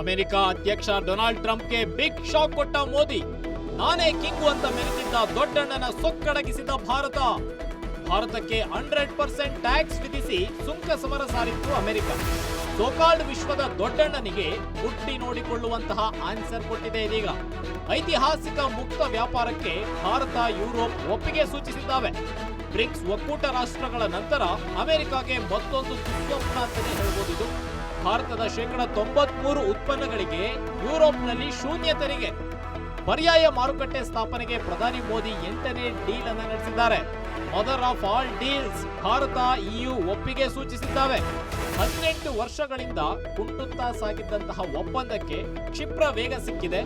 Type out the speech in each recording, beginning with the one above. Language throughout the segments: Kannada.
ಅಮೆರಿಕ ಅಧ್ಯಕ್ಷ ಡೊನಾಲ್ಡ್ ಟ್ರಂಪ್ಗೆ ಬಿಗ್ ಶಾಕ್ ಕೊಟ್ಟ ಮೋದಿ. ನಾನೇ ಕಿಂಗು ಅಂತ ಮೆರೆದಿದ್ದ ದೊಡ್ಡಣ್ಣನ ಸೊಕ್ಕಡಗಿಸಿದ ಭಾರತಕ್ಕೆ 100% ಟ್ಯಾಕ್ಸ್ ವಿಧಿಸಿ ಸುಂಕ ಸಮರ ಸಾರಿತ್ತು ಅಮೆರಿಕ. ಸೋಕಾಲ್ಡ್ ವಿಶ್ವದ ದೊಡ್ಡಣ್ಣನಿಗೆ ಬುಟ್ಟಿ ನೋಡಿಕೊಳ್ಳುವಂತಹ ಆನ್ಸರ್ ಕೊಟ್ಟಿದೆ ಇದೀಗ. ಐತಿಹಾಸಿಕ ಮುಕ್ತ ವ್ಯಾಪಾರಕ್ಕೆ ಭಾರತ, ಯುರೋಪ್ ಒಪ್ಪಿಗೆ ಸೂಚಿಸಿದ್ದಾವೆ. ಬ್ರಿಕ್ಸ್ ಒಕ್ಕೂಟ ರಾಷ್ಟ್ರಗಳ ನಂತರ ಅಮೆರಿಕಾಗೆ ಮತ್ತೊಂದು ದುಸ್ವಪ್ನ ಅಂತಾನೆ ಹೇಳ್ಬೋದು. ಭಾರತದ 93% ಉತ್ಪನ್ನಗಳಿಗೆ ಯುರೋಪ್ನಲ್ಲಿ ಶೂನ್ಯ ತೆರಿಗೆ. ಪರ್ಯಾಯ ಮಾರುಕಟ್ಟೆ ಸ್ಥಾಪನೆಗೆ ಪ್ರಧಾನಿ ಮೋದಿ 8ನೇ ಡೀಲ್ ಅನ್ನು ನಡೆಸಿದ್ದಾರೆ. Mother of all deals Bharat, EU ಒಪ್ಪಿಗೆ ಸೂಚಿಸಿದ್ದಾವೆ. 18 ವರ್ಷಗಳಿಂದ ಕುಂಟುತ್ತಾ ಸಾಗಿದ್ದಂತಹ ಒಪ್ಪಂದಕ್ಕೆ ಕ್ಷಿಪ್ರ ವೇಗ ಸಿಕ್ಕಿದೆ.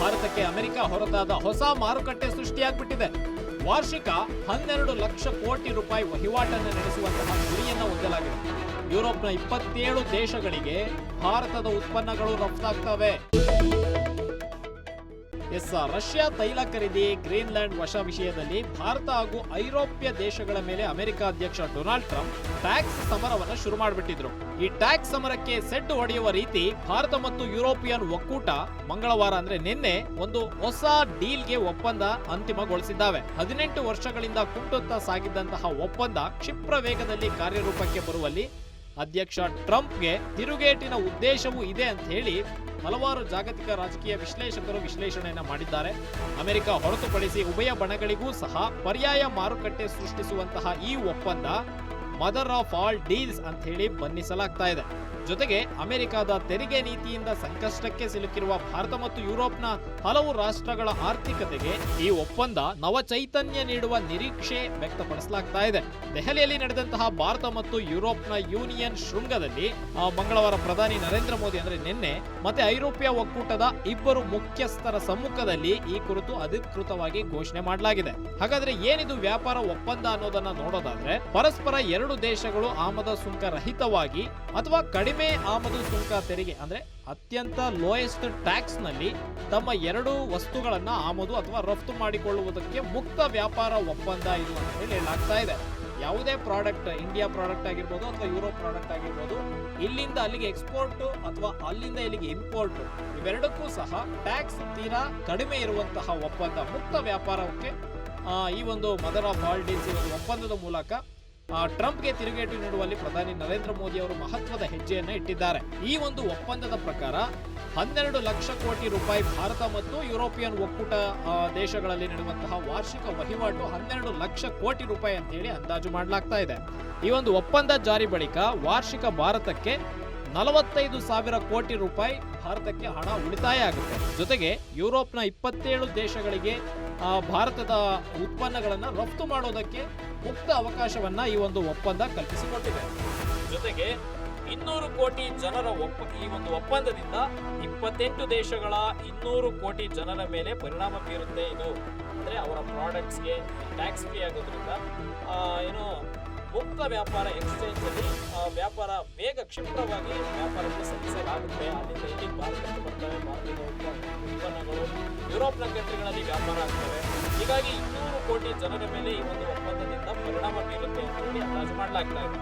ಭಾರತಕ್ಕೆ ಅಮೆರಿಕ ಹೊರತಾದ ಹೊಸ ಮಾರುಕಟ್ಟೆ ಸೃಷ್ಟಿಯಾಗ್ಬಿಟ್ಟಿದೆ. ವಾರ್ಷಿಕ 12 ಲಕ್ಷ ಕೋಟಿ ರೂಪಾಯಿ ವಹಿವಾಟನ್ನು ನಡೆಸುವಂತಹ ಗುರಿಯನ್ನು ಹೊಂದಲಾಗಿದೆ. ಯುರೋಪ್ನ 27 ದೇಶಗಳಿಗೆ ಭಾರತದ ಉತ್ಪನ್ನಗಳು ರಫ್ತಾಗ್ತವೆ. ರಷ್ಯಾ ತೈಲ ಖರೀದಿ, ಗ್ರೀನ್ಲ್ಯಾಂಡ್ ವಶ ವಿಷಯದಲ್ಲಿ ಭಾರತ ಹಾಗೂ ಐರೋಪ್ಯ ದೇಶಗಳ ಮೇಲೆ ಅಮೆರಿಕ ಅಧ್ಯಕ್ಷ ಡೊನಾಲ್ಡ್ ಟ್ರಂಪ್ ಟ್ಯಾಕ್ಸ್ ಸಮರವನ್ನು ಶುರು ಮಾಡಿಬಿಟ್ಟಿದ್ರು. ಈ ಟ್ಯಾಕ್ಸ್ ಸಮರಕ್ಕೆ ಸೆಡ್ಡು ಹೊಡೆಯುವ ರೀತಿ ಭಾರತ ಮತ್ತು ಯುರೋಪಿಯನ್ ಒಕ್ಕೂಟ ಮಂಗಳವಾರ ಅಂದ್ರೆ ನಿನ್ನೆ ಒಂದು ಹೊಸ ಡೀಲ್ಗೆ ಒಪ್ಪಂದ ಅಂತಿಮಗೊಳಿಸಿದ್ದಾವೆ. 18 ವರ್ಷಗಳಿಂದ ಕುಂಟುತ್ತಾ ಸಾಗಿದ್ದಂತಹ ಒಪ್ಪಂದ ಕ್ಷಿಪ್ರ ವೇಗದಲ್ಲಿ ಕಾರ್ಯರೂಪಕ್ಕೆ ಬರುವಲ್ಲಿ ಅಧ್ಯಕ್ಷ ಟ್ರಂಪ್ಗೆ ತಿರುಗೇಟಿನ ಉದ್ದೇಶವೂ ಇದೆ ಅಂತ ಹೇಳಿ ಹಲವಾರು ಜಾಗತಿಕ ರಾಜಕೀಯ ವಿಶ್ಲೇಷಕರು ವಿಶ್ಲೇಷಣೆಯನ್ನ ಮಾಡಿದ್ದಾರೆ. ಅಮೆರಿಕ ಹೊರತುಪಡಿಸಿ ಉಭಯ ಬಣಗಳಿಗೂ ಸಹ ಪರ್ಯಾಯ ಮಾರುಕಟ್ಟೆ ಸೃಷ್ಟಿಸುವಂತಹ ಈ ಒಪ್ಪಂದ ಮದರ್ ಆಫ್ ಆಲ್ ಡೀಲ್ಸ್ ಅಂತ ಹೇಳಿ ಬಣ್ಣಿಸಲಾಗ್ತಾ ಇದೆ. ಜೊತೆಗೆ ಅಮೆರಿಕದ ತೆರಿಗೆ ನೀತಿಯಿಂದ ಸಂಕಷ್ಟಕ್ಕೆ ಸಿಲುಕಿರುವ ಭಾರತ ಮತ್ತು ಯುರೋಪ್ನ ಹಲವು ರಾಷ್ಟ್ರಗಳ ಆರ್ಥಿಕತೆಗೆ ಈ ಒಪ್ಪಂದ ನವ ಚೈತನ್ಯ ನೀಡುವ ನಿರೀಕ್ಷೆ ವ್ಯಕ್ತಪಡಿಸಲಾಗ್ತಾ ಇದೆ. ದೆಹಲಿಯಲ್ಲಿ ನಡೆದಂತಹ ಭಾರತ ಮತ್ತು ಯುರೋಪ್ನ ಯೂನಿಯನ್ ಶೃಂಗದಲ್ಲಿ ಮಂಗಳವಾರ ಪ್ರಧಾನಿ ನರೇಂದ್ರ ಮೋದಿ ಅಂದ್ರೆ ನಿನ್ನೆ ಮತ್ತೆ ಐರೋಪ್ಯ ಒಕ್ಕೂಟದ ಇಬ್ಬರು ಮುಖ್ಯಸ್ಥರ ಸಮ್ಮುಖದಲ್ಲಿ ಈ ಕುರಿತು ಅಧಿಕೃತವಾಗಿ ಘೋಷಣೆ ಮಾಡಲಾಗಿದೆ. ಹಾಗಾದ್ರೆ ಏನಿದು ವ್ಯಾಪಾರ ಒಪ್ಪಂದ ಅನ್ನೋದನ್ನ ನೋಡೋದಾದ್ರೆ, ಪರಸ್ಪರ ಎರಡು ದೇಶಗಳು ಆಮದು ಸುಂಕ ರಹಿತವಾಗಿ ಅಥವಾ ಕಡಿಮೆ ಆಮದು ಸುಂಕ ತೆರಿಗೆ ಅಂದ್ರೆ ಅತ್ಯಂತ ಲೋಯೆಸ್ಟ್ ಟ್ಯಾಕ್ಸ್ ನಲ್ಲಿ ತಮ್ಮ ಎರಡು ವಸ್ತುಗಳನ್ನ ಆಮದು ಅಥವಾ ರಫ್ತು ಮಾಡಿಕೊಳ್ಳುವುದಕ್ಕೆ ಮುಕ್ತ ವ್ಯಾಪಾರ ಒಪ್ಪಂದ ಇದು ಅಂತ ಹೇಳಿ ಹೇಳಲಾಗ್ತಾ ಇದೆ. ಯಾವುದೇ ಪ್ರಾಡಕ್ಟ್, ಇಂಡಿಯಾ ಪ್ರಾಡಕ್ಟ್ ಆಗಿರ್ಬೋದು ಅಥವಾ ಯುರೋಪ್ ಪ್ರಾಡಕ್ಟ್ ಆಗಿರ್ಬೋದು, ಇಲ್ಲಿಂದ ಅಲ್ಲಿಗೆ ಎಕ್ಸ್ಪೋರ್ಟ್ ಅಥವಾ ಅಲ್ಲಿಂದ ಇಲ್ಲಿಗೆ ಇಂಪೋರ್ಟ್, ಇವೆರಡಕ್ಕೂ ಸಹ ಟ್ಯಾಕ್ಸ್ ತೀರಾ ಕಡಿಮೆ ಇರುವಂತಹ ಒಪ್ಪಂದ, ಮುಕ್ತ ವ್ಯಾಪಾರಕ್ಕೆ ಈ ಒಂದು ಮದರ್ ಆಫ್ ಆಲ್ ಡೀಲ್ಸ್ ಒಪ್ಪಂದದ ಮೂಲಕ ಟ್ರಂಪ್ಗೆ ತಿರುಗೇಟು ನೀಡುವಲ್ಲಿ ಪ್ರಧಾನಿ ನರೇಂದ್ರ ಮೋದಿ ಅವರು ಮಹತ್ವದ ಹೆಜ್ಜೆಯನ್ನ ಇಟ್ಟಿದ್ದಾರೆ. ಈ ಒಂದು ಒಪ್ಪಂದದ ಪ್ರಕಾರ 12 ಲಕ್ಷ ಕೋಟಿ ರೂಪಾಯಿ ಭಾರತ ಮತ್ತು ಯುರೋಪಿಯನ್ ಒಕ್ಕೂಟ ದೇಶಗಳಲ್ಲಿ ನಡೆಯುವಂತಹ ವಾರ್ಷಿಕ ವಹಿವಾಟು 12 ಲಕ್ಷ ಕೋಟಿ ರೂಪಾಯಿ ಅಂತ ಹೇಳಿ ಅಂದಾಜು ಮಾಡಲಾಗ್ತಾ ಇದೆ. ಈ ಒಂದು ಒಪ್ಪಂದ ಜಾರಿ ಬಳಿಕ ವಾರ್ಷಿಕ ಭಾರತಕ್ಕೆ 45,000 ಕೋಟಿ ರೂಪಾಯಿ ಭಾರತಕ್ಕೆ ಹಣ ಉಳಿತಾಯ ಆಗುತ್ತೆ. ಜೊತೆಗೆ ಯುರೋಪ್ನ 27 ದೇಶಗಳಿಗೆ ಭಾರತದ ಉತ್ಪನ್ನಗಳನ್ನ ರಫ್ತು ಮಾಡೋದಕ್ಕೆ ಮುಕ್ತ ಅವಕಾಶವನ್ನ ಈ ಒಂದು ಒಪ್ಪಂದ ಕಲ್ಪಿಸಿಕೊಟ್ಟಿದೆ. ಜೊತೆಗೆ 200 ಕೋಟಿ ಜನರ ಈ ಒಂದು ಒಪ್ಪಂದದಿಂದ 28 ದೇಶಗಳ 200 ಕೋಟಿ ಜನರ ಮೇಲೆ ಪರಿಣಾಮ ಬೀರುತ್ತೆ. ಇದು ಅಂದ್ರೆ ಅವರ ಪ್ರಾಡಕ್ಟ್ಸ್ಗೆ ಟ್ಯಾಕ್ಸ್ ಫ್ರೀ ಆಗೋದ್ರಿಂದ ಏನು ಮುಕ್ತ ವ್ಯಾಪಾರ ಎಕ್ಸ್ಚೇಂಜ್ ಅಲ್ಲಿ ವ್ಯಾಪಾರ ಬೇಗ ಕ್ಷಿಪ್ರವಾಗಿ ವ್ಯಾಪಾರಕ್ಕೆ ಸಲ್ಲಿಸಲಾಗುತ್ತೆ. ಅಲ್ಲಿಂದ ಇಲ್ಲಿ ಭಾರತಕ್ಕೆ ಬರ್ತವೆ, ಭಾರತದ ಉತ್ಪನ್ನಗಳು ಯುರೋಪ್ನ ಕಂಟ್ರಿಗಳಲ್ಲಿ ವ್ಯಾಪಾರ ಆಗ್ತವೆ. ಹೀಗಾಗಿ 200 ಕೋಟಿ ಜನರ ಮೇಲೆ ಈ ಒಂದು ಒಪ್ಪಂದದಿಂದ ಪರಿಣಾಮ ಬೀರುತ್ತೆ ಅಂತ ಹೇಳಿ ಅಂದಾಜು ಮಾಡಲಾಗ್ತಾ ಇದೆ.